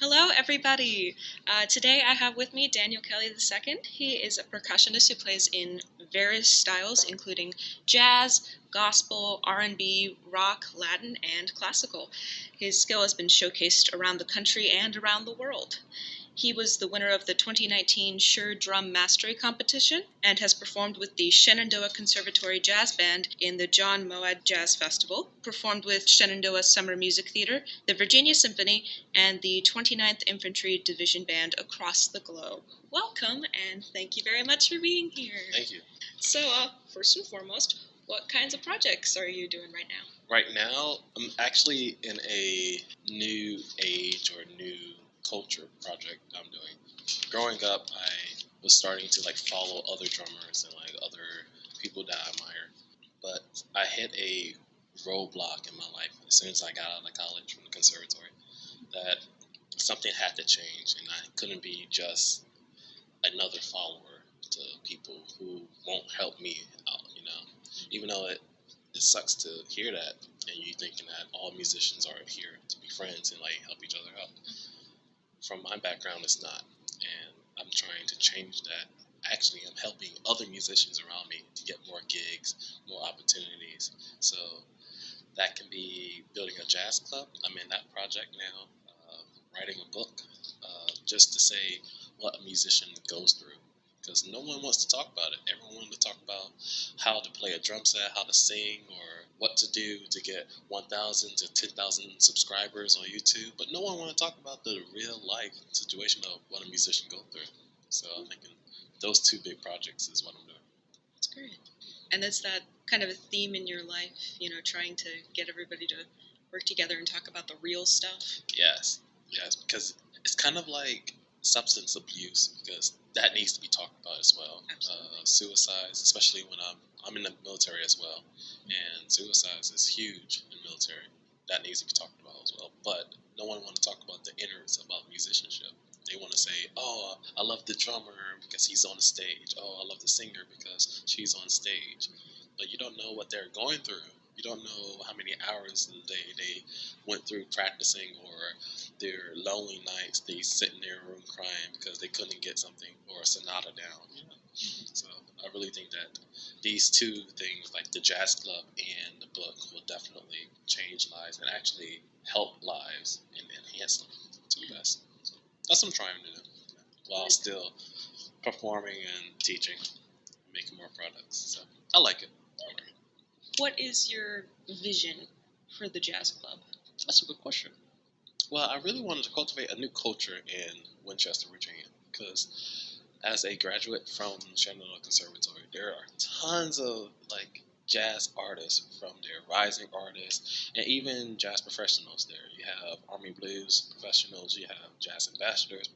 Hello, everybody. Today I have with me Daniel Kelly II. He is a percussionist who plays in various styles, including jazz, gospel, R&B, rock, Latin, and classical. His skill has been showcased around the country and around the world. He was the winner of the 2019 Shure Drum Mastery Competition and has performed with the Shenandoah Conservatory Jazz Band in the John Moad Jazz Festival, performed with Shenandoah Summer Music Theater, the Virginia Symphony, and the 29th Infantry Division Band across the globe. Welcome, and thank you very much for being here. Thank you. So, first and foremost, what kinds of projects are you doing right now? Right now, I'm actually in a new age or new culture project I'm doing. Growing up, I was starting to follow other drummers and other people that I admire. But I hit a roadblock in my life as soon as I got out of college from the conservatory that something had to change, and I couldn't be just another follower to people who won't help me out. Even though it sucks to hear that, and you thinking that all musicians are here to be friends and help each other out. From my background, it's not, and I'm trying to change that. Actually, I'm helping other musicians around me to get more gigs, more opportunities. So that can be building a jazz club. I'm in that project now, writing a book, just to say what a musician goes through. Because no one wants to talk about it. Everyone wants to talk about how to play a drum set, how to sing, or what to do to get 1,000 to 10,000 subscribers on YouTube. But no one wants to talk about the real life situation of what a musician goes through. So I'm thinking those two big projects is what I'm doing. That's great. And is that kind of a theme in your life, trying to get everybody to work together and talk about the real stuff? Yes, because it's kind of like substance abuse, because that needs to be talked about as well. Suicides, especially when I'm in the military as well, and suicides is huge in the military. That needs to be talked about as well. But no one want to talk about the innards about musicianship. They want to say, "Oh, I love the drummer because he's on the stage. Oh, I love the singer because she's on stage." But you don't know what they're going through. You don't know how many hours of the day they went through practicing, or their lonely nights they sit in their room crying because they couldn't get something or a sonata down. So I really think that these two things, like the jazz club and the book, will definitely change lives and actually help lives and enhance them to the best. So that's what I'm trying to do, while still performing and teaching, making more products. So I like it. What is your vision for the jazz club? That's a good question. Well, I really wanted to cultivate a new culture in Winchester, Virginia, because as a graduate from Shenandoah Conservatory, there are tons of jazz artists from there, rising artists, and even jazz professionals there. You have Army Blues professionals, you have jazz ambassadors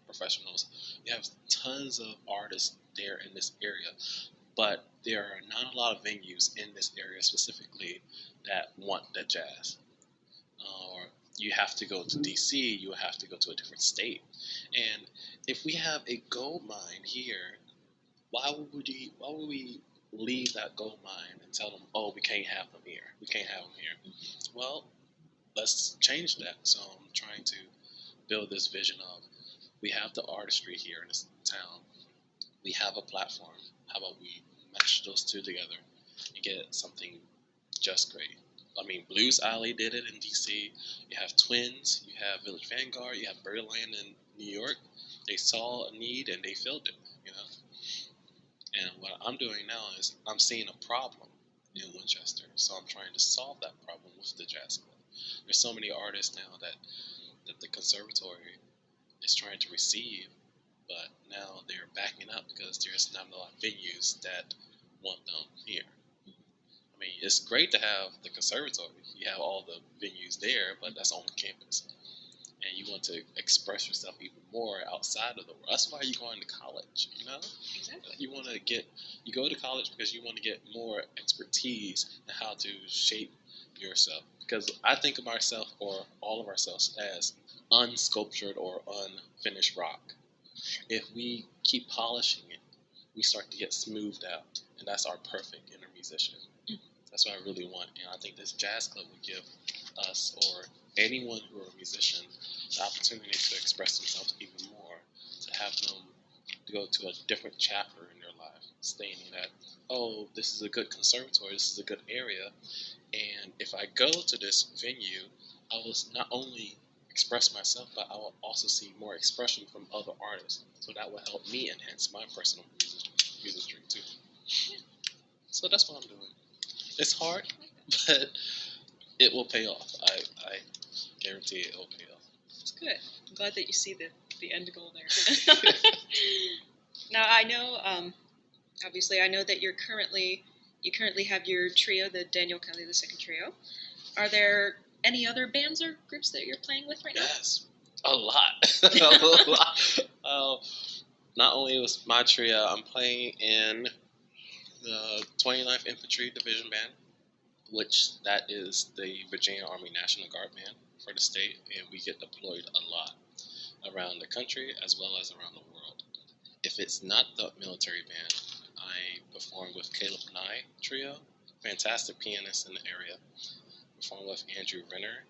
professionals, you have tons of artists there in this area. But there are not a lot of venues in this area specifically that want that jazz. Or you have to go to DC, you have to go to a different state. And if we have a gold mine here, why would we leave that gold mine and tell them, "Oh, we can't have them here. We can't have them here." Well, let's change that. So I'm trying to build this vision of, we have the artistry here in this town. We have a platform. How about we match those two together and get something just great? I mean, Blues Alley did it in DC. You have Twins, you have Village Vanguard, you have Birdland in New York. They saw a need and they filled it. And what I'm doing now is I'm seeing a problem in Winchester, so I'm trying to solve that problem with the jazz club. There's so many artists now that the conservatory is trying to receive, but now they're backing up because there's not a lot of venues that want them here. I mean, it's great to have the conservatory. You have all the venues there, but that's on campus. And you want to express yourself even more outside of the world. That's why you're going to college, Exactly. You go to college because you want to get more expertise in how to shape yourself. Because I think of myself, or all of ourselves, as unsculptured or unfinished rock. If we keep polishing it, we start to get smoothed out. And that's our perfect inner musician. That's what I really want. I think this jazz club would give us or anyone who are a musician the opportunity to express themselves even more, to have them to go to a different chapter in their life, stating that, oh, this is a good conservatory, this is a good area, and if I go to this venue, I will not only express myself, but I will also see more expression from other artists. So that will help me enhance my personal musicry too. So that's what I'm doing. It's hard, but it will pay off. I guarantee it will pay off. It's good. I'm glad that you see the end goal there. Now I know, obviously, I know that you currently have your trio, the Daniel Kelly II trio. Are there any other bands or groups that you're playing with right now? Yes, a lot, a lot. Not only was my trio, I'm playing in the 29th Infantry Division Band, which that is the Virginia Army National Guard band for the state, and we get deployed a lot around the country as well as around the world. If it's not the military band, I perform with Caleb Nye Trio, fantastic pianist in the area. Perform with Andrew Renner,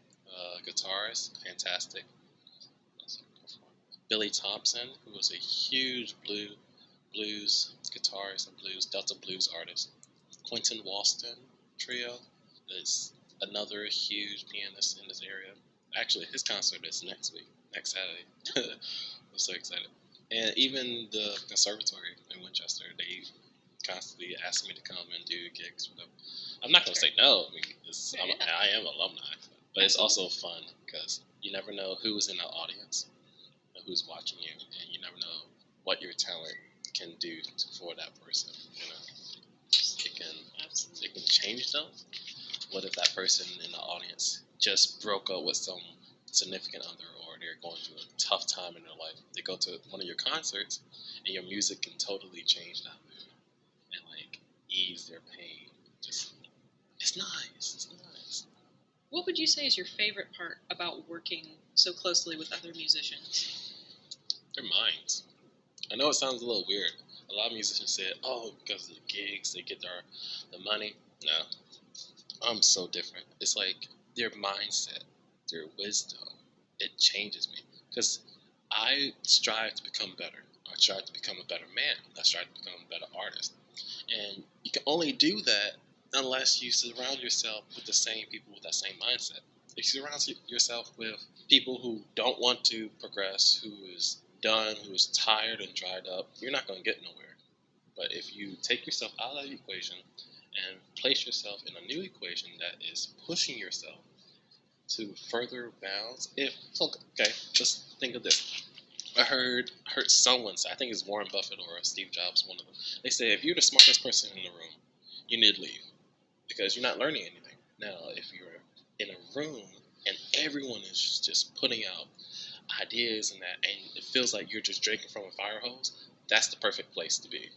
guitarist, fantastic. Billy Thompson, who was a huge blues guitarist and Delta blues artist. Quentin Walston Trio is another huge pianist in this area. Actually, his concert is next Saturday. I'm so excited. And even the conservatory in Winchester, they constantly ask me to come and do gigs with them. I'm not going to say no. I mean, I am alumni, but it's also fun because you never know who's in the audience and who's watching you, and you never know what your talent can do for that person. It can change them. What if that person in the audience just broke up with some significant other, or they're going through a tough time in their life? They go to one of your concerts, and your music can totally change that mood and ease their pain. It's nice. It's nice. What would you say is your favorite part about working so closely with other musicians? Their minds. I know it sounds a little weird. A lot of musicians say, oh, because of the gigs, they get the money. No, I'm so different. It's like their mindset, their wisdom, it changes me. Because I strive to become better. I strive to become a better man. I strive to become a better artist. And you can only do that unless you surround yourself with the same people with that same mindset. If you surround yourself with people who don't want to progress, who is done, who is tired and dried up, you're not going to get nowhere. But if you take yourself out of the equation and place yourself in a new equation that is pushing yourself to further bounds, just think of this. I heard someone say, I think it's Warren Buffett or Steve Jobs, one of them. They say if you're the smartest person in the room, you need to leave because you're not learning anything. Now, if you're in a room and everyone is just putting out ideas and it feels like you're just drinking from a fire hose, that's the perfect place to be.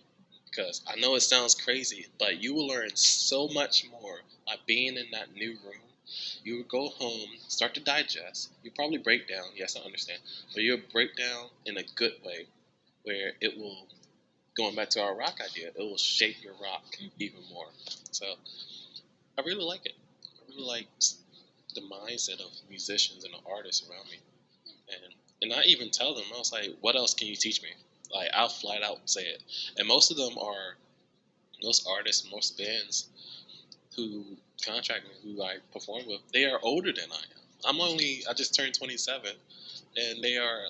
Because I know it sounds crazy, but you will learn so much more by being in that new room. You would go home, start to digest. You probably break down. Yes, I understand. But you'll break down in a good way where it will, going back to our rock idea, it will shape your rock even more. So I really like it. I really like the mindset of musicians and the artists around me. And I even tell them, I was like, what else can you teach me? I'll flat out say it. And most of them are, most artists, most bands who contract me, who I perform with, they are older than I am. I just turned 27, and they are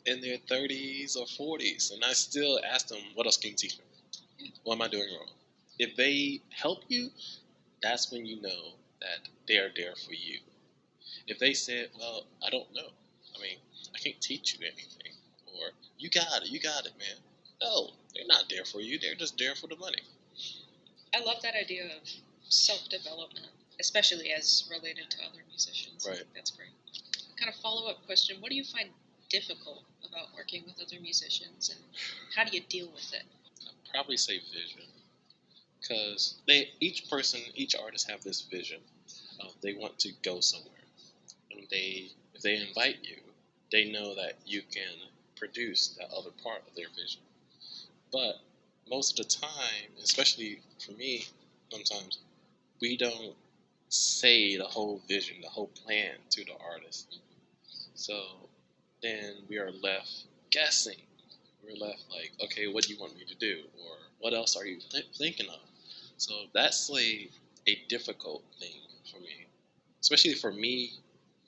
in their 30s or 40s, and I still ask them, what else can you teach me? What am I doing wrong? If they help you, that's when you know that they are there for you. If they said, well, I don't know. I mean, I can't teach you anything. Or, you got it, man. No, they're not there for you. They're just there for the money. I love that idea of self-development, especially as related to other musicians. Right. That's great. Kind of follow-up question, what do you find difficult about working with other musicians, and how do you deal with it? I'd probably say vision. Because each artist have this vision of they want to go somewhere. And if they invite you, they know that you can produce that other part of their vision. But most of the time, especially for me, sometimes we don't say the whole vision, the whole plan to the artist. So then we are left guessing. We're left like, okay, what do you want me to do? Or what else are you thinking of? So that's like a difficult thing for me, especially for me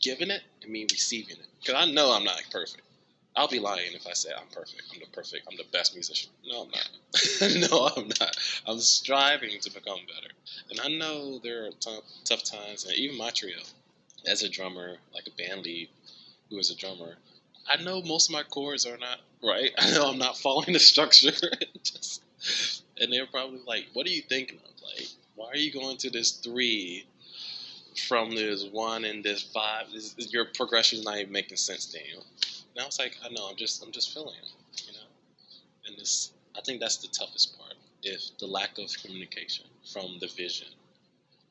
giving it and me receiving it. Because I know I'm not like, perfect. I'll be lying if I say I'm perfect. I'm the best musician. No, I'm not. No, I'm not. I'm striving to become better. And I know there are tough times, and even my trio, as a drummer, like a band lead who is a drummer, I know most of my chords are not right. I know I'm not following the structure. Just, and they're probably like, what are you thinking of? Like, why are you going to this 3 from this 1 and this 5? Your progression is not even making sense, Daniel. And I was like, I know, I'm just feeling it, you know. And this, I think that's the toughest part, if the lack of communication from the vision.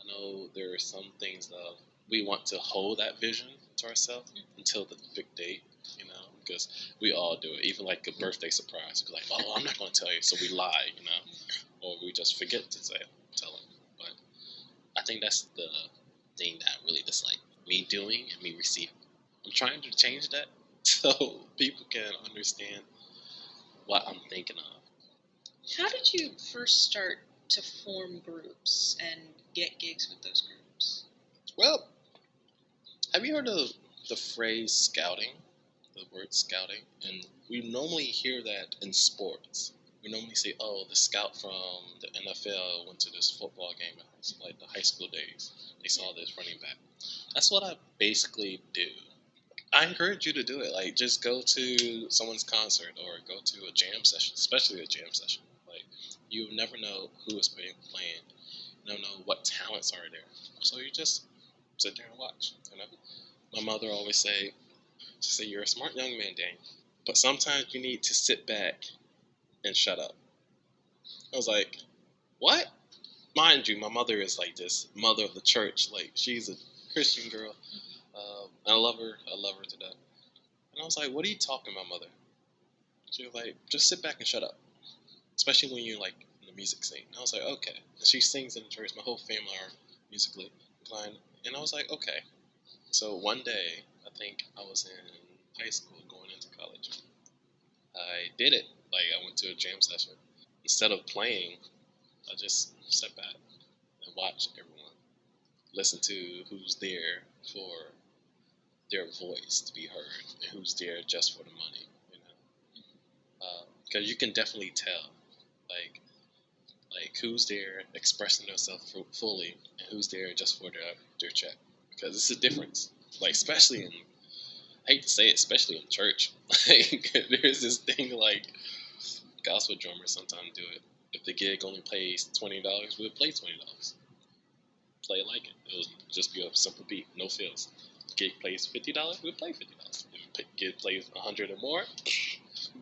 I know there are some things that we want to hold that vision to ourselves until the big date, you know, because we all do it. Even like a birthday surprise, we're like, oh, I'm not going to tell you, so we lie, you know, or we just forget to tell them. But I think that's the thing that I really dislike me doing and me receiving. I'm trying to change that so people can understand what I'm thinking of. How did you first start to form groups and get gigs with those groups? Well, have you heard of the phrase scouting? The word scouting? And we normally hear that in sports. We normally say, oh, the scout from the NFL went to this football game, like the high school days. They saw this running back. That's what I basically do. I encourage you to do it. Like, just go to someone's concert or go to a jam session, especially a jam session. Like, you never know who is playing. You don't know what talents are there. So you just sit there and watch. You know, my mother always say, you're a smart young man, Daniel, but sometimes you need to sit back and shut up. I was like, what? Mind you, my mother is like this mother of the church. Like, she's a Christian girl. I love her. I love her to death. And I was like, what are you talking about, mother? She was like, just sit back and shut up. Especially when you're like in the music scene. And I was like, okay. And she sings in the church. My whole family are musically inclined. And I was like, okay. So one day, I think I was in high school going into college. I did it. Like, I went to a jam session. Instead of playing, I just sat back and watched everyone. Listen to who's there for their voice to be heard and who's there just for the money, you know. Because you can definitely tell, like who's there expressing themselves fully and who's there just for their check. Because it's a difference. Like, especially in, I hate to say it, especially in church. Like, there's this thing like gospel drummers sometimes do it. If the gig only pays $20, we'll play $20. Play it like it. It'll just be a simple beat, no fills. Gig plays $50, we'll play $50. If gig plays 100 or more,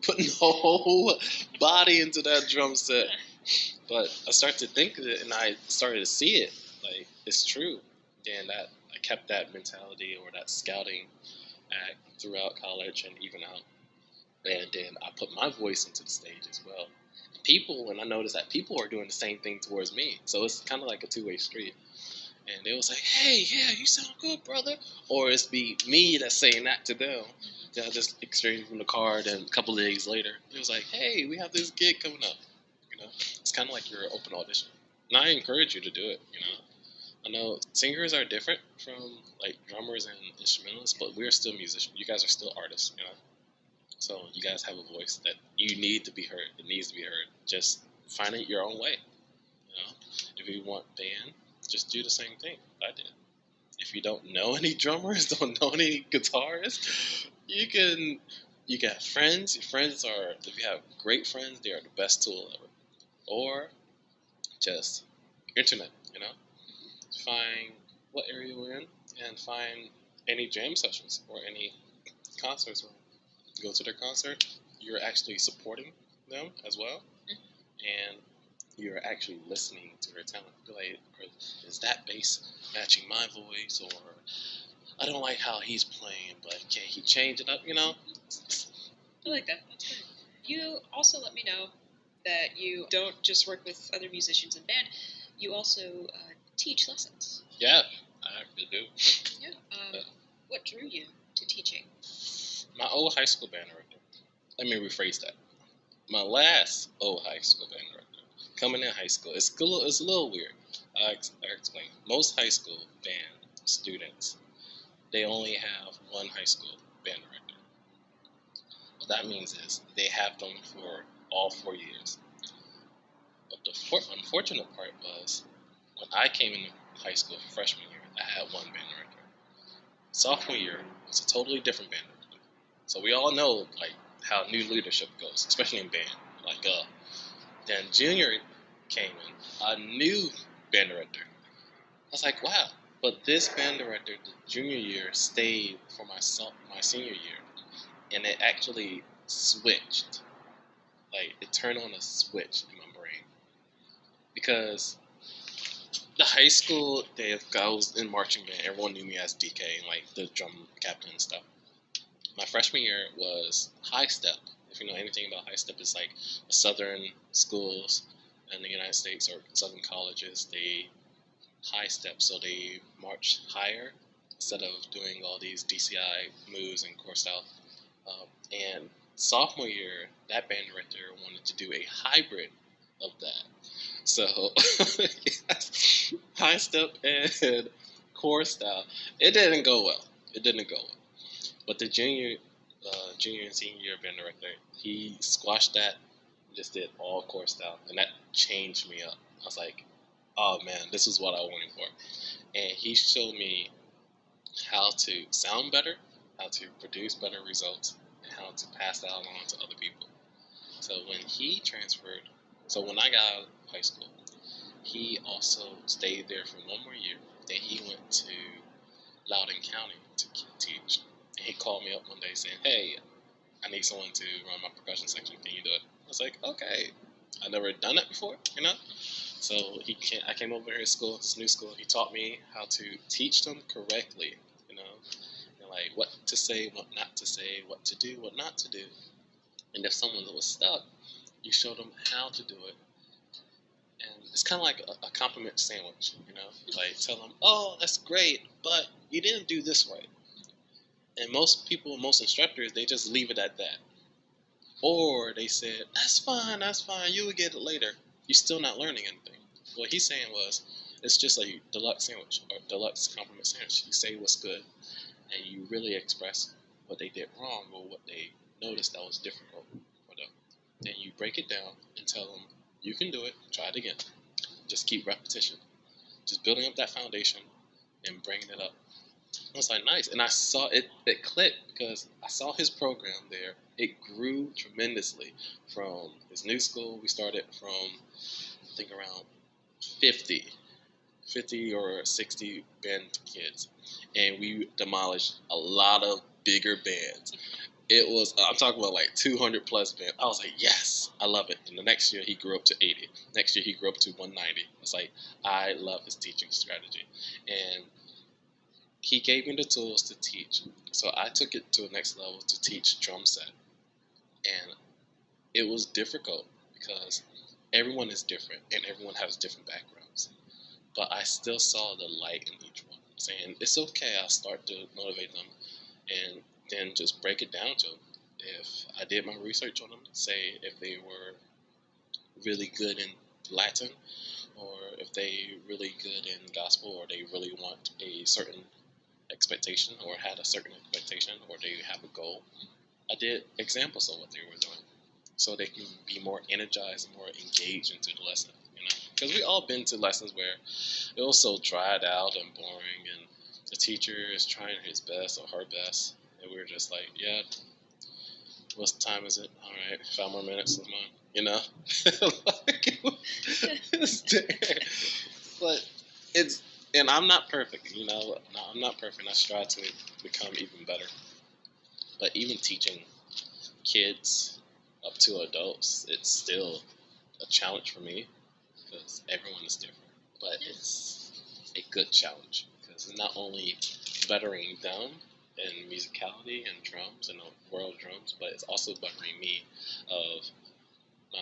putting the whole body into that drum set. But I started to think of it, and I started to see it. Like, it's true. And that I kept that mentality or that scouting act throughout college and even out. And then I put my voice into the stage as well. And I noticed that people are doing the same thing towards me. So it's kind of like a two-way street. And they was like, hey, yeah, you sound good, brother. Or it's be me that's saying that to them. Then I just exchanged from the card, and a couple of days later, it was like, hey, we have this gig coming up. You know, it's kind of like your open audition. And I encourage you to do it, you know. I know singers are different from like drummers and instrumentalists, but we're still musicians. You guys are still artists, you know. So you guys have a voice that you need to be heard. It needs to be heard. Just find it your own way. You know, if you want band, just do the same thing I did. If you don't know any drummers, don't know any guitarists, you can have friends. Your friends are, if you have great friends, they are the best tool ever. Or just internet, you know. Find what area we're in and find any jam sessions or any concerts. Go to their concert. You're actually supporting them as well, and you're actually listening to their talent. Like, is that bass matching my voice, or I don't like how he's playing, but can he change it up? You know. I like that. That's good. You also let me know that you don't just work with other musicians in band. You also teach lessons. Yeah, I really do. Yeah. What drew you to teaching? My old high school band director. Let me rephrase that. My last old high school band director. Coming in high school, it's a little weird. I explain. Most high school band students, they only have one high school band director. What that means is they have them for all 4 years. But the unfortunate part was when I came into high school freshman year, I had one band director. Sophomore year was a totally different band director. So we all know like how new leadership goes, especially in band. Then junior came in, a new band director. I was like, wow. But this band director, the junior year, stayed for my senior year, and it actually switched. Like it turned on a switch in my brain because the high school days, I was in marching band. Everyone knew me as DK, and like the drum captain and stuff. My freshman year was high step. If you know anything about high step, it's like southern schools in the United States or southern colleges. They high step, so they march higher instead of doing all these DCI moves and core style. And sophomore year, that band director wanted to do a hybrid of that. So yes, high step and core style. It didn't go well. But the junior and senior year band director, he squashed that, just did all core style, and that changed me up. I was like, oh man, this is what I wanted for. And he showed me how to sound better, how to produce better results, and how to pass that along to other people. So when he transferred, so when I got out of high school, he also stayed there for one more year. Then he went to Loudoun County to teach. And he called me up one day saying, hey, I need someone to run my percussion section. Can you do it? I was like, okay. I've never done it before, you know? So I came over here to school, this new school. He taught me how to teach them correctly, you know? And like what to say, what not to say, what to do, what not to do. And if someone was stuck, you show them how to do it. And it's kind of like a compliment sandwich, you know? Like tell them, oh, that's great, but you didn't do this right. And most people, most instructors, they just leave it at that. Or they said, that's fine, you will get it later. You're still not learning anything. What he's saying was, it's just like deluxe sandwich or deluxe compliment sandwich. You say what's good, and you really express what they did wrong or what they noticed that was difficult for them. Then you break it down and tell them, you can do it, try it again. Just keep repetition. Just building up that foundation and bringing it up. I was like, nice. And I saw it clicked because I saw his program there. It grew tremendously from his new school. We started from, I think, around 50 or 60 band kids. And we demolished a lot of bigger bands. It was, I'm talking about like 200 plus bands. I was like, yes, I love it. And the next year he grew up to 80. Next year he grew up to 190. It's like, I love his teaching strategy. And he gave me the tools to teach. So I took it to the next level to teach drum set. And it was difficult because everyone is different and everyone has different backgrounds. But I still saw the light in each one, saying, it's okay, I'll start to motivate them and then just break it down to them. If I did my research on them, say if they were really good in Latin, or if they really good in gospel, or they really want a certain expectation or had a certain expectation or they have a goal, I did examples of what they were doing so they can be more energized and more engaged into the lesson, you know, because we all been to lessons where it was so dried out and boring and the teacher is trying his best or her best and we were just like, yeah, what time is it? All right, 5 more minutes is mine, you know. Like, it's there. But it's, and I'm not perfect, you know. No, I'm not perfect. I strive to become even better. But even teaching kids up to adults, it's still a challenge for me because everyone is different. But it's a good challenge because it's not only bettering them in musicality and drums and world drums, but it's also bettering me of my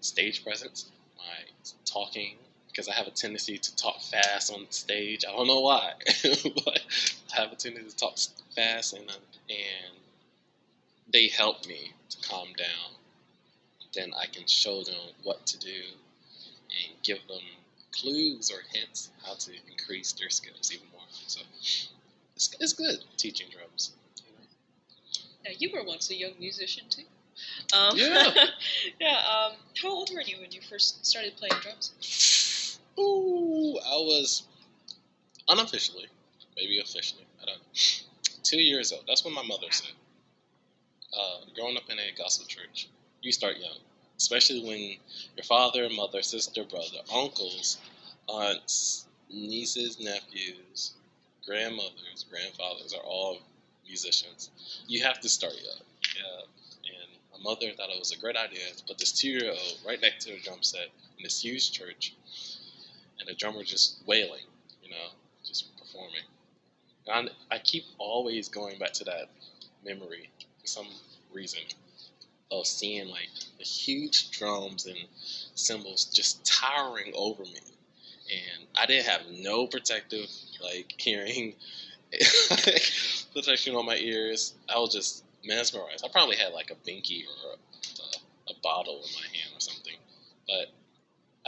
stage presence, my talking because I have a tendency to talk fast on stage. I don't know why, but I have a tendency to talk fast, and they help me to calm down. Then I can show them what to do and give them clues or hints how to increase their skills even more. So it's good teaching drums. Now, you were once a young musician too. Yeah. Yeah. How old were you when you first started playing drums? Ooh, I was unofficially, maybe officially, I don't know, 2 years old. That's what my mother said. Growing up in a gospel church, you start young, especially when your father, mother, sister, brother, uncles, aunts, nieces, nephews, grandmothers, grandfathers are all musicians. You have to start young. Yeah. And my mother thought it was a great idea to put this 2-year-old right next to the drum set in this huge church, and the drummer just wailing, just performing. And I keep always going back to that memory for some reason of seeing like the huge drums and cymbals just towering over me, and I didn't have no protective hearing protection on my ears. I was just mesmerized. I probably had like a binky or a bottle in my hand or something, but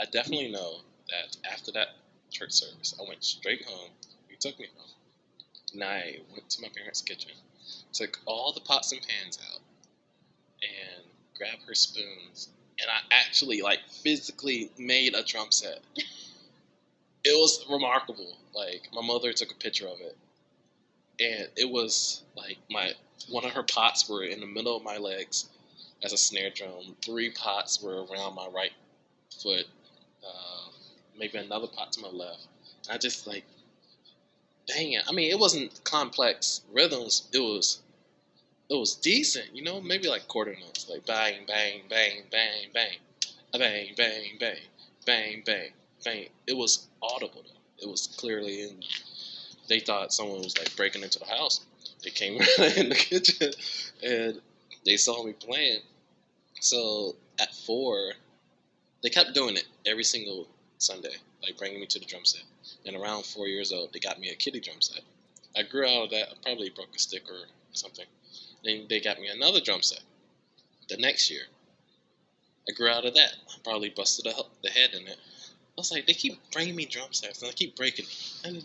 I definitely know that after that church service, I went straight home. He took me home, and I went to my parents' kitchen, took all the pots and pans out, and grabbed her spoons, and I actually physically made a drum set. It was remarkable. My mother took a picture of it, and it was one of her pots were in the middle of my legs as a snare drum. 3 pots were around my right foot. Maybe another pot to my left. And I just dang it. I mean, it wasn't complex rhythms. It was decent, maybe quarter notes, bang, bang, bang, bang, bang, bang, bang, bang, bang, bang, bang. It was audible though. It was clearly in. They thought someone was breaking into the house. They came in the kitchen and they saw me playing. So at 4, they kept doing it every single Sunday, bringing me to the drum set. And around 4 years old, they got me a kiddie drum set. I grew out of that. I probably broke a stick or something. Then they got me another drum set. The next year, I grew out of that. I probably busted the head in it. I was like, they keep bringing me drum sets, and I keep breaking it.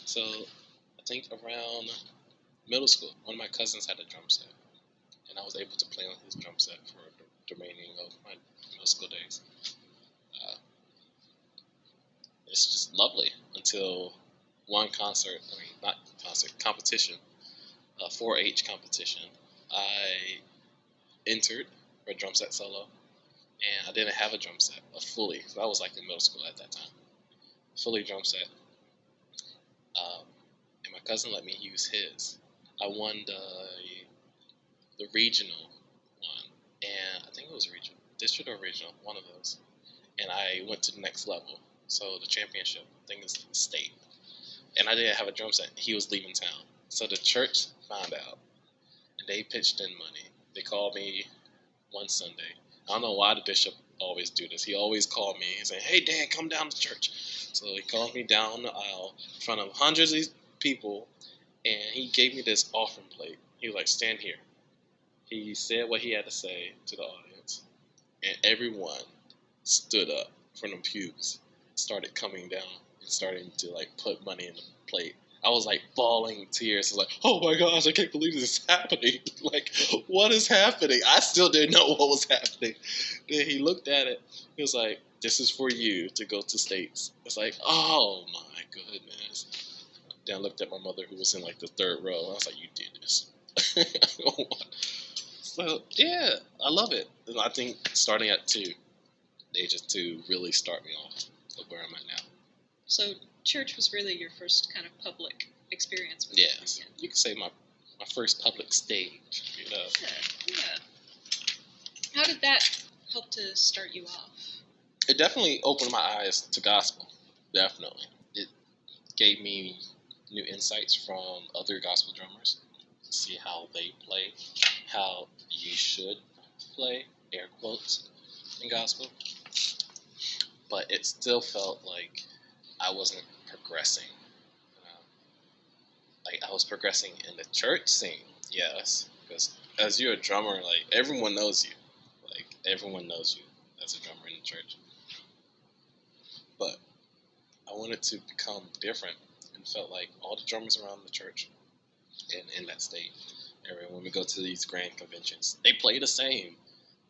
So I think around middle school, one of my cousins had a drum set, and I was able to play on his drum set for the remaining of my middle school days. It's just lovely until one competition, a 4-H competition. I entered for a drum set solo, and I didn't have a drum set, fully. So I was in middle school at that time. Fully drum set. And my cousin let me use his. I won the regional one, and I think it was regional, district or regional, one of those. And I went to the next level. So the championship, I think it's state. And I didn't have a drum set. He was leaving town. So the church found out, and they pitched in money. They called me one Sunday. I don't know why the bishop always do this. He always called me and say, "Hey, Dan, come down to church." So he called me down the aisle in front of hundreds of people, and he gave me this offering plate. He was like, "Stand here." He said what he had to say to the audience, and everyone stood up from the pews, started coming down and starting to put money in the plate. I was bawling tears. I was "Oh my gosh, I can't believe this is happening." What is happening? I still didn't know what was happening. Then he looked at it. He was like, "This is for you to go to states." It's oh my goodness. Then I looked at my mother, who was in the 3rd row. I was like, "You did this." So yeah, I love it. And I think starting at 2, ages 2 really start me off of where I'm at now. So church was really your first kind of public experience with Yes, you could say my first public stage. Yeah. How did that help to start you off? It definitely opened my eyes to gospel. Definitely. It gave me new insights from other gospel drummers. See how they play, how you should play, air quotes, in gospel. but it still felt like I wasn't progressing. Like I was progressing in the church scene, yes, because as you're a drummer, like everyone knows you, like everyone knows you as a drummer in the church. But I wanted to become different, and felt like all the drummers around the church and in that state area, when we go to these grand conventions, they play the same,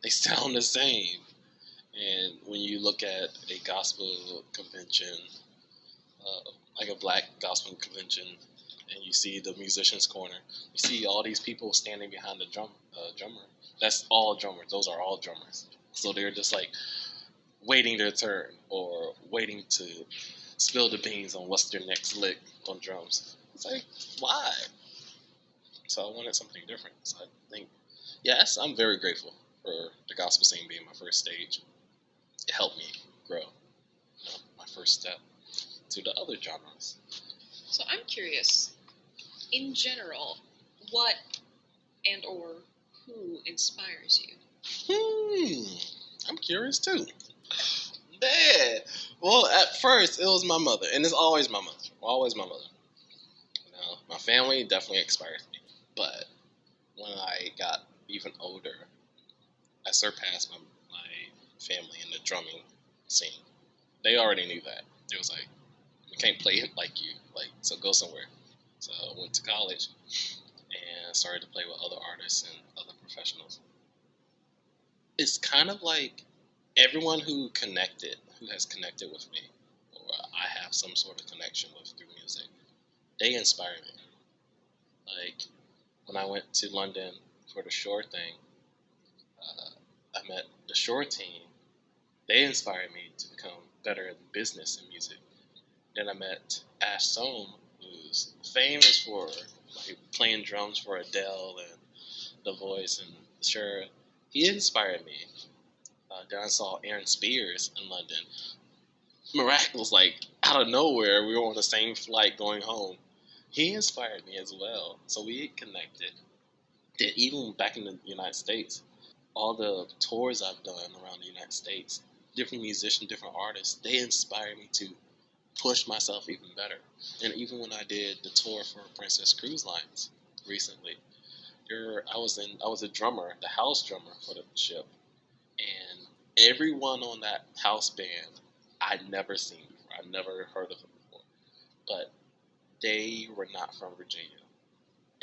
they sound the same. And when you look at a gospel convention, like a black gospel convention, and you see the musicians corner, you see all these people standing behind the drummer. That's all drummers. Those are all drummers. So they're just like waiting their turn or waiting to spill the beans on what's their next lick on drums. It's like, why? So I wanted something different. So I think, yes, I'm very grateful for the gospel scene being my first stage. It helped me grow, my first step to the other genres. So I'm curious, in general, what and or who inspires you? I'm curious too. Man, well, at first it was my mother, and it's always my mother. Always my mother. My family definitely inspired me, but when I got even older, I surpassed my family in the drumming scene. They already knew that. It was like, we can't play it like you, like, so go somewhere. So I went to college and started to play with other artists and other professionals. It's kind of like everyone who has connected with me, or I have some sort of connection with through music, they inspire me. Like when I went to London for the Shore thing, I met the Shore team. They inspired me to become better in business and music. Then I met Ash Soam, who's famous for like playing drums for Adele and The Voice and Sure. He inspired me. Then I saw Aaron Spears in London. Miraculous, like out of nowhere, we were on the same flight going home. He inspired me as well, so we connected. Then even back in the United States, all the tours I've done around the United States, different musicians, different artists, they inspire me to push myself even better. And even when I did the tour for Princess Cruise Lines recently, I was a drummer, the house drummer for the ship, and everyone on that house band I'd never seen before. I'd never heard of them before, but they were not from Virginia.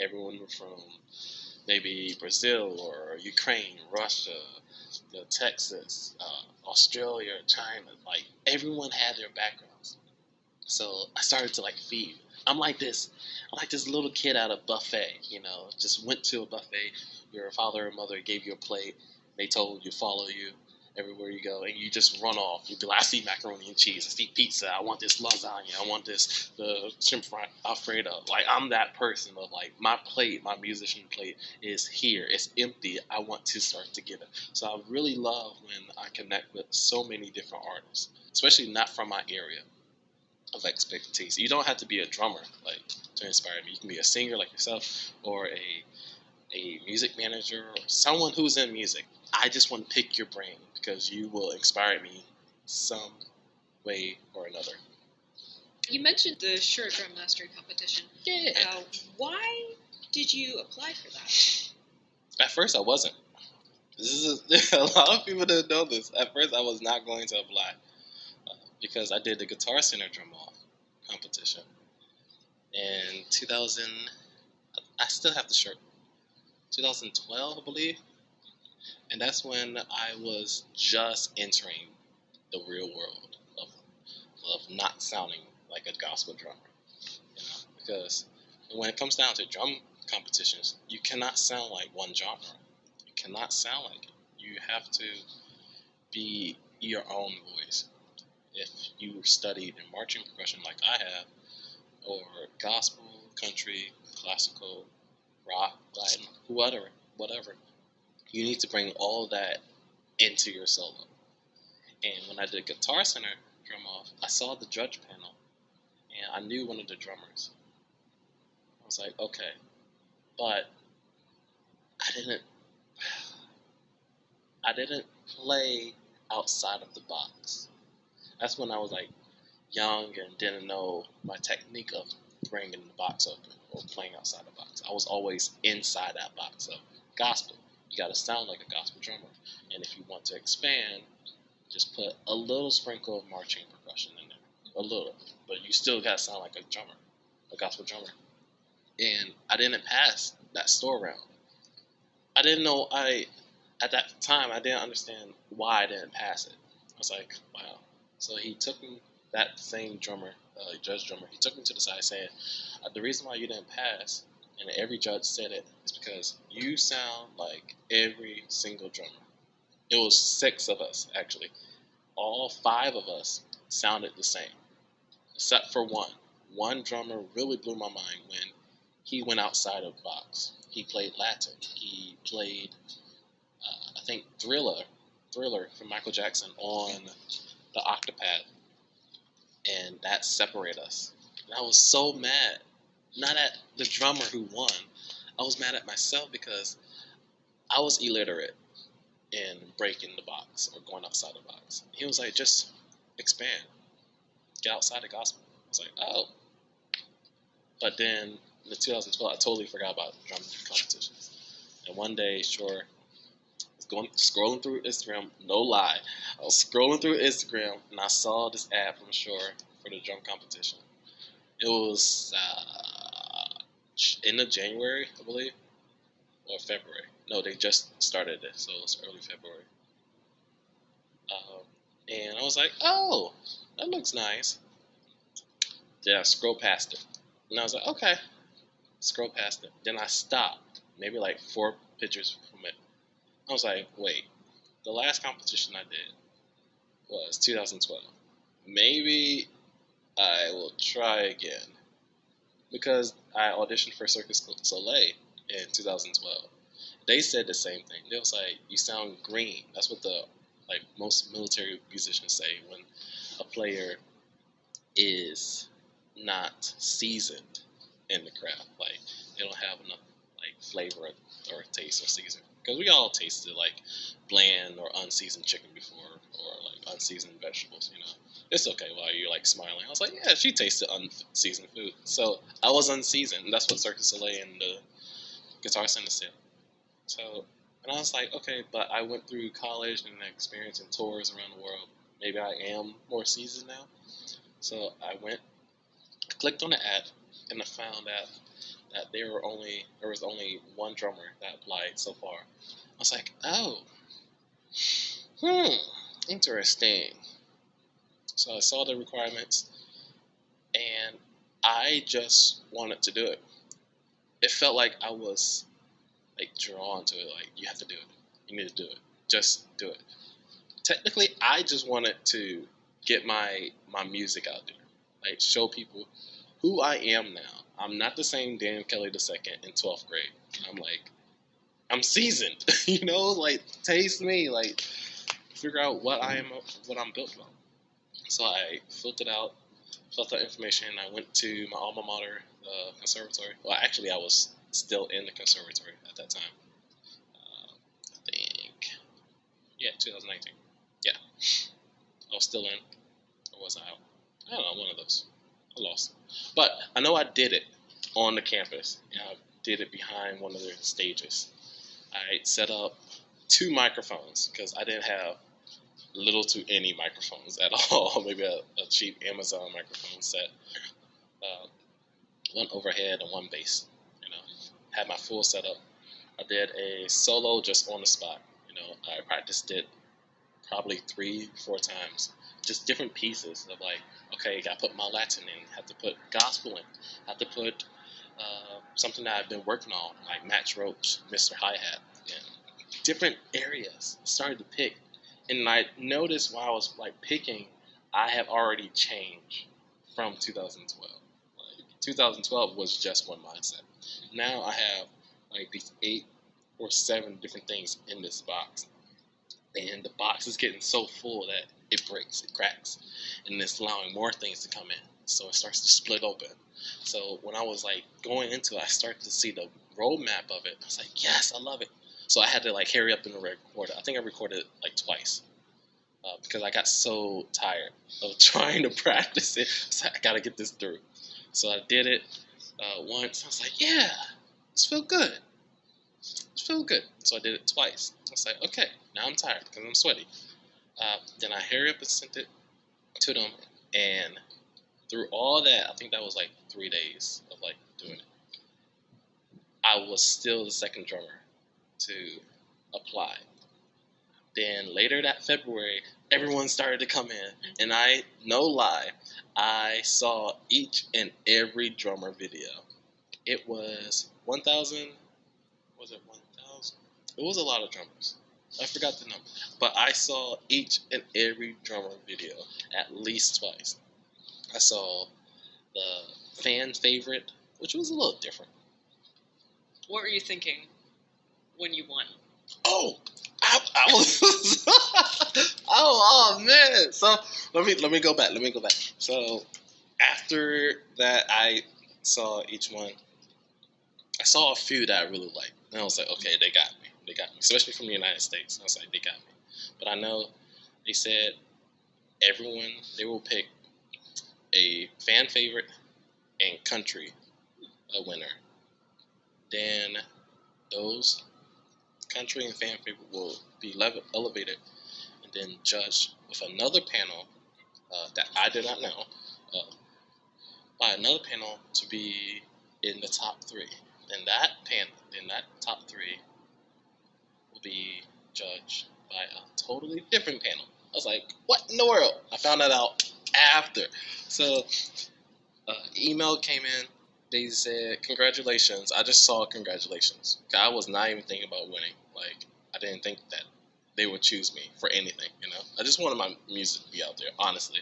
Everyone was from maybe Brazil or Ukraine, Russia, Texas, Australia, China. Like everyone had their backgrounds. So I started to like feed. I'm like this little kid at a buffet, just went to a buffet. Your father or mother gave you a plate. They told you, follow you everywhere you go, and you just run off. You'd be like, I see macaroni and cheese. I see pizza. I want this lasagna. I want the shrimp alfredo. Like, I'm that person of like, my plate, my musician plate is here. It's empty. I want to start to get it. So I really love when I connect with so many different artists, especially not from my area of expertise. You don't have to be a drummer like to inspire me. You can be a singer like yourself, or a music manager, or someone who's in music. I just want to pick your brain because you will inspire me some way or another. You mentioned the Sure Drum Mastering competition. Yeah. Why did you apply for that? At first, I wasn't. A lot of people didn't know this. At first, I was not going to apply because I did the Guitar Center drum off competition in 2000. I still have the shirt. 2012, I believe. And that's when I was just entering the real world of not sounding like a gospel drummer. Because when it comes down to drum competitions, you cannot sound like one genre. You cannot sound like it. You have to be your own voice. If you studied in marching percussion like I have, or gospel, country, classical, rock, Latin, whatever, you need to bring all that into your solo. And when I did Guitar Center drum off, I saw the judge panel, and I knew one of the drummers. I was like, okay, but I didn't play outside of the box. That's when I was like young and didn't know my technique of bringing the box open or playing outside the box. I was always inside that box. So gospel, you got to sound like a gospel drummer. And if you want to expand, just put a little sprinkle of marching percussion in there, a little, but you still got to sound like a drummer, a gospel drummer. And I didn't pass that store round. I didn't know at that time I didn't understand why I didn't pass it. I was like, wow. So he took me, that same drummer, judge drummer, he took me to the side saying, the reason why you didn't pass, and every judge said it, is because you sound like every single drummer. It was 6 of us actually. All 5 of us sounded the same, except for one. One drummer really blew my mind when he went outside of the box. He played Latin. He played, I think, Thriller from Michael Jackson on the octopad, and that separated us. And I was so mad, not at the drummer who won. I was mad at myself because I was illiterate in breaking the box or going outside the box. He was like, just expand, get outside the gospel. I was like, oh. But then in 2012, I totally forgot about drum competitions. And one day, sure, I was scrolling through Instagram, no lie. I was scrolling through Instagram and I saw this ad from Shore for the drum competition. It was end of January, I believe, or February. No, they just started it, so it was early February. And I was like, oh, that looks nice. Then I scrolled past it. And I was like, okay, scroll past it. Then I stopped, maybe like 4 pictures from it. I was like, wait, the last competition I did was 2012. Maybe I will try again. Because I auditioned for Circus du Soleil in 2012. They said the same thing. They was like, you sound green. That's what the most military musicians say when a player is not seasoned in the craft. Like they don't have enough flavor or taste or seasoning. Because we all tasted bland or unseasoned chicken before, or unseasoned vegetables. It's okay while you're smiling. I was like, yeah, she tasted unseasoned food. So I was unseasoned. And that's what Circus du Soleil and the Guitar Center said. So, and I was like, okay, but I went through college and experiencing tours around the world. Maybe I am more seasoned now. So I clicked on the ad, and I found out that there was only one drummer that applied so far. I was like, oh, interesting. So I saw the requirements, and I just wanted to do it. It felt like I was drawn to it. You have to do it. You need to do it. Just do it. Technically, I just wanted to get my music out there. Show people who I am now. I'm not the same Daniel Kelly II in 12th grade. I'm seasoned. Taste me. Figure out what I am, what I'm built on. So I filled out information. I went to my alma mater, conservatory. Well, actually, I was still in the conservatory at that time. I think, 2019. Yeah, I was still in, or was I out? I don't know, one of those. I lost. But I know I did it on the campus. I did it behind one of their stages. I set up 2 microphones because I didn't have little to any microphones at all. Maybe a cheap Amazon microphone set. One overhead and one bass. Had my full setup. I did a solo just on the spot. I practiced it probably 3-4 times. Just different pieces of okay, got to put my Latin in, have to put gospel in, have to put something that I've been working on, like Match Ropes, Mr. Hi-Hat, and different areas. I started to pick, and I noticed while I was picking, I have already changed from 2012. 2012 was just one mindset. Now I have these 8 or 7 different things in this box, and the box is getting so full that it breaks, it cracks, and it's allowing more things to come in. So it starts to split open. So when I was going into it, I started to see the roadmap of it. I was like, yes, I love it. So I had to hurry up and record it. I think I recorded it twice. because I got so tired of trying to practice it. So I got to get this through. So I did it once. I was like, yeah, this feel good. This feel good. So I did it twice. I was like, okay, now I'm tired because I'm sweaty. Then I hurry up and sent it to them, and through all that, I think that was like 3 days of like doing it. I was still the second drummer to apply. Then later that February, everyone started to come in, and no lie, I saw each and every drummer video. It was 1,000. Was it 1,000? It was a lot of drummers. I forgot the number, but I saw each and every drummer video at least twice. I saw the fan favorite, which was a little different. What were you thinking when you won? Oh, I was. oh man! So let me go back. So after that, I saw each one. I saw a few that I really liked, and I was like, okay, they got me. Especially from the United States. I was like, they got me. But I know they said they will pick a fan favorite and country a winner. Then those country and fan favorite will be elevated and then judged with another panel that I did not know by another panel to be in the top 3. Then that top 3 will be judged by a totally different panel. I was like, what in the world? I found that out after. So email came in. They said, congratulations. I just saw congratulations. I was not even thinking about winning. Like, I didn't think that they would choose me for anything, I just wanted my music to be out there, honestly.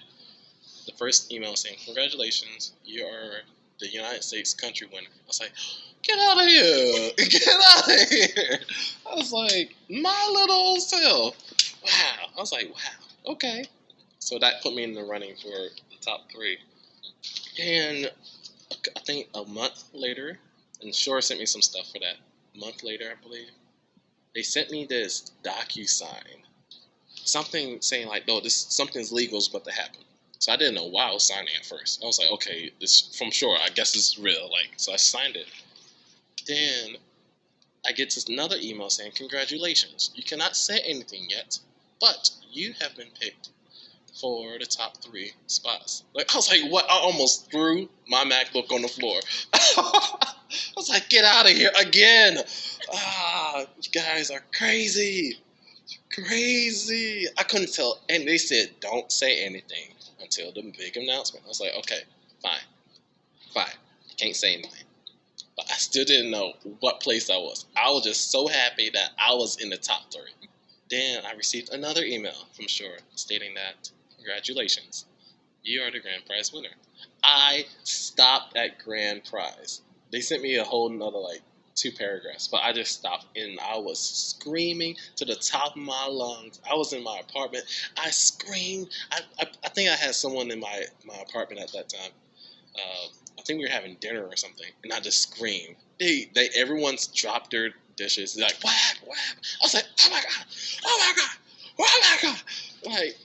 The first email saying, congratulations, you are the United States country winner. I was like, get out of here. Get out of here. I was like, my little old self. Wow. I was like, wow, okay. So that put me in the running for the top 3. And I think a month later, and Shore sent me some stuff for that. A month later, I believe, they sent me this DocuSign. Something saying like, no, something's legal is about to happen. So I didn't know why I was signing at first. I was like, okay, it's from Shore. I guess it's real. So I signed it. Then I get this another email saying, congratulations. You cannot say anything yet, but you have been picked for the top 3 spots. I was like, what? I almost threw my MacBook on the floor. I was like, get out of here again. You guys are crazy. Crazy. I couldn't tell. And they said, don't say anything until the big announcement. I was like, okay, fine. I can't say anything. But I still didn't know what place I was. I was just so happy that I was in the top 3. Then I received another email from Shore stating that, congratulations, you are the grand prize winner. I stopped at grand prize. They sent me a whole nother 2 paragraphs, but I just stopped and I was screaming to the top of my lungs. I was in my apartment. I screamed. I think I had someone in my apartment at that time. I think we were having dinner or something, and I just screamed. Everyone's dropped their dishes. They're like, whack. I was like, oh my god.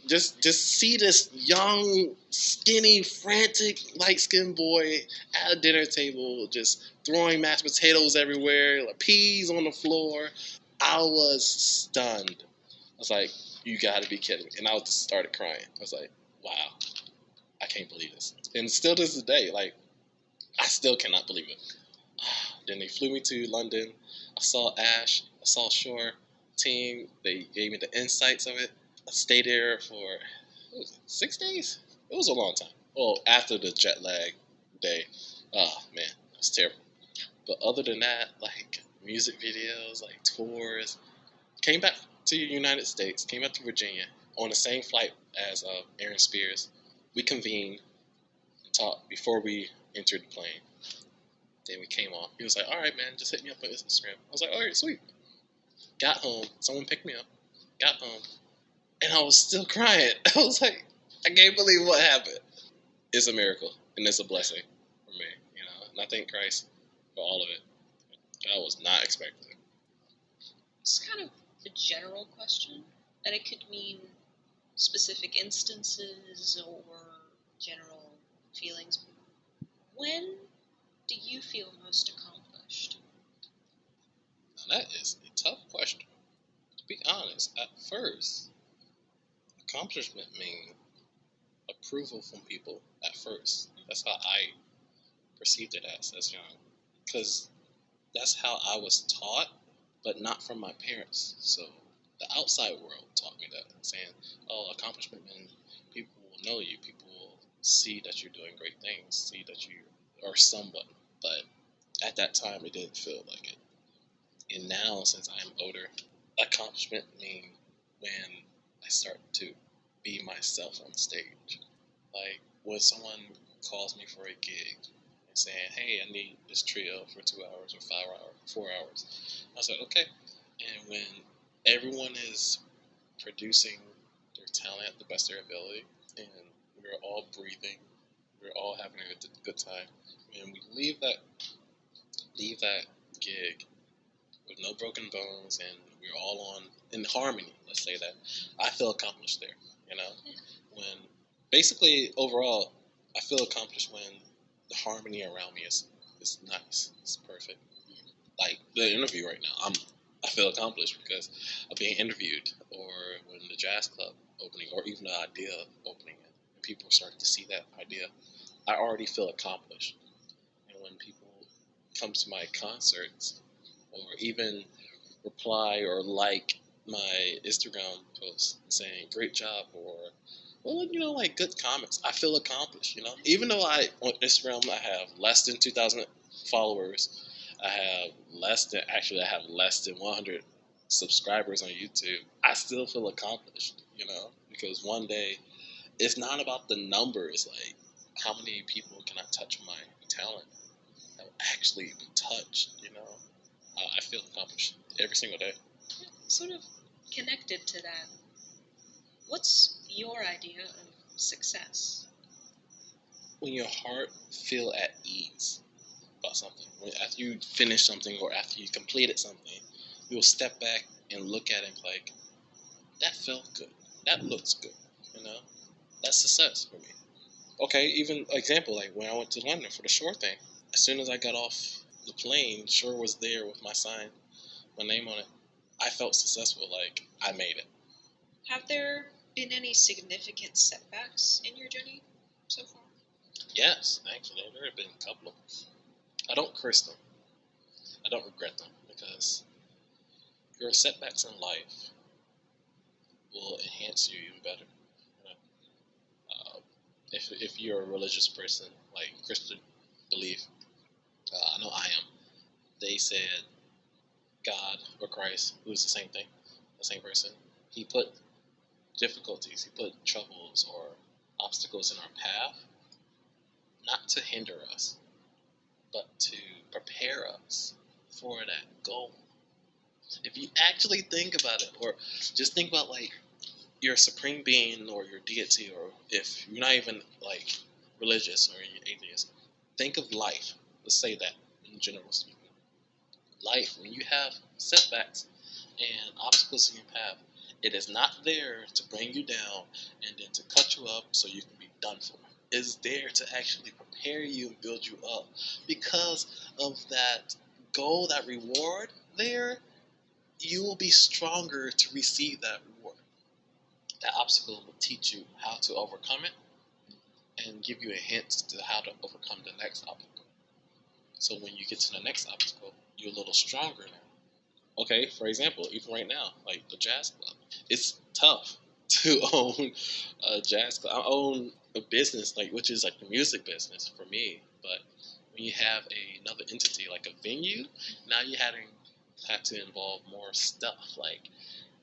Just see this young, skinny, frantic, light-skinned boy at a dinner table, just throwing mashed potatoes everywhere, peas on the floor. I was stunned. I was like, you gotta be kidding me. And I just started crying. I was like, wow, I can't believe this. And still to this day, I still cannot believe it. Then they flew me to London. I saw Ash. I saw Shore team. They gave me the insights of it. I stayed there for 6 days? It was a long time. Well, after the jet lag day. Oh, man. It was terrible. But other than that, music videos, tours. Came back to the United States. Came back to Virginia on the same flight as Aaron Spears. We convened and talked before we entered the plane. Then we came off. He was like, all right, man, just hit me up on Instagram. I was like, all right, sweet. Got home. Someone picked me up. Got home. And I was still crying. I was like, I can't believe what happened. It's a miracle. And it's a blessing for me, And I thank Christ for all of it. I was not expecting it. It's kind of a general question, and it could mean specific instances or general feelings. When do you feel most accomplished? Now that is a tough question. To be honest, at first, accomplishment means approval from people at first. That's how I perceived it as young. Because that's how I was taught, but not from my parents. So the outside world taught me that, saying, oh, accomplishment means people will know you, people will see that you're doing great things, see that you are somewhat. But at that time, it didn't feel like it. And now, since I'm older, accomplishment means when I start to be myself on stage. Like when someone calls me for a gig and saying, "Hey, I need this trio for 2 hours or 5 hours, 4 hours," I said, "Okay." And when everyone is producing their talent at the best of their ability, and we're all breathing, we're all having a good time, and we leave that gig with no broken bones, and we're all on in harmony. Let's say that I feel accomplished there. You know, when basically overall, I feel accomplished when the harmony around me is nice. It's perfect. Like the interview right now, I feel accomplished because of being interviewed, or when the jazz club opening, or even the idea opening, and people start to see that idea, I already feel accomplished. And when people come to my concerts, or even reply or like my Instagram post saying "great job" or like good comments, I feel accomplished. Even though on Instagram I have less than 2,000 followers, I have less than 100 subscribers on YouTube. I still feel accomplished. Because one day it's not about the numbers. Like how many people can I touch my talent that will actually be touched. I feel accomplished every single day. Sort of connected to that, what's your idea of success? When your heart feel at ease about something, after you finish something or after you completed something, you'll step back and look at it and be like, that felt good. That looks good. That's success for me. Okay, even example, like when I went to London for the Shore thing, as soon as I got off the plane, Shore was there with my sign, my name on it. I felt successful, like I made it. Have there been any significant setbacks in your journey so far? Yes, actually, there have been a couple of them. I don't curse them. I don't regret them, because your setbacks in life will enhance you even better. If you're a religious person, like Christian belief, I know I am. They said God or Christ, who is the same thing, the same person, he put difficulties, he put troubles or obstacles in our path, not to hinder us, but to prepare us for that goal. If you actually think about it, or just think about like your supreme being or your deity, or if you're not even like religious or you're atheist, think of life. Let's say that in general speaking. Life, when you have setbacks and obstacles in your path, it is not there to bring you down and then to cut you up so you can be done for. It's there to actually prepare you and build you up. Because of that goal, that reward there, you will be stronger to receive that reward. That obstacle will teach you how to overcome it and give you a hint to how to overcome the next obstacle. So when you get to the next obstacle, you're a little stronger now. Okay, for example, even right now, like the jazz club, it's tough to own a jazz club. I own a business, like which is like the music business for me. But when you have another entity like a venue, now you have to involve more stuff, like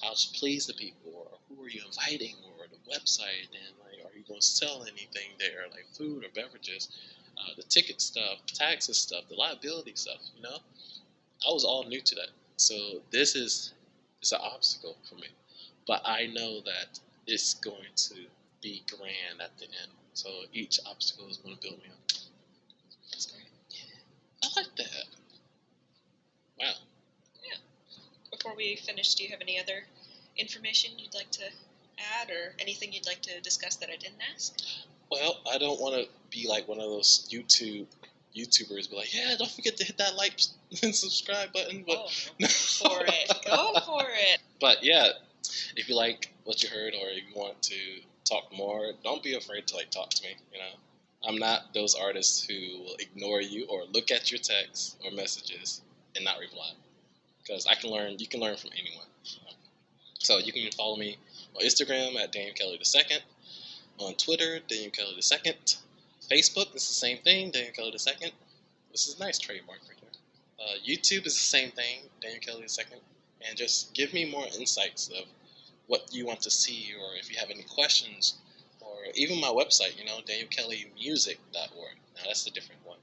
how to please the people, or who are you inviting, or the website, and like are you going to sell anything there, like food or beverages, the ticket stuff, taxes stuff, the liability stuff. I was all new to that. So this is an obstacle for me. But I know that it's going to be grand at the end. So each obstacle is going to build me up. That's great. I like that. Wow. Yeah. Before we finish, do you have any other information you'd like to had, or anything you'd like to discuss that I didn't ask? Well, I don't want to be like one of those YouTubers, be like, yeah, don't forget to hit that like and subscribe button. But go for it. Go for it. But yeah, if you like what you heard, or if you want to talk more, don't be afraid to like talk to me. You know, I'm not those artists who will ignore you or look at your texts or messages and not reply, because I can learn. You can learn from anyone. So you can follow me on Instagram at Daniel Kelly II, on Twitter Daniel Kelly II, Facebook is the same thing, Daniel Kelly II. This is a nice trademark right here. YouTube is the same thing, Daniel Kelly II, and just give me more insights of what you want to see, or if you have any questions, or even my website, DanielKellyMusic.org. Now that's the different one.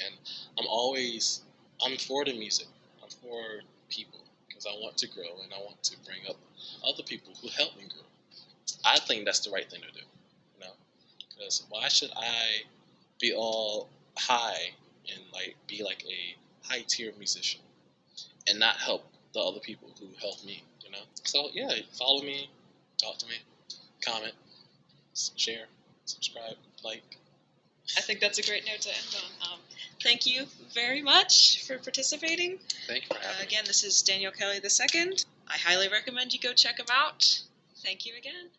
And I'm for the music. I'm for people, because I want to grow and I want to bring up other people who help me grow. I think that's the right thing to do, because why should I be all high and like be like a high tier musician and not help the other people who help me, So yeah, follow me, talk to me, comment, share, subscribe, like. I think that's a great note to end on. Thank you very much for participating. Thank you for having me. Again, this is Daniel Kelly II. I highly recommend you go check him out. Thank you again.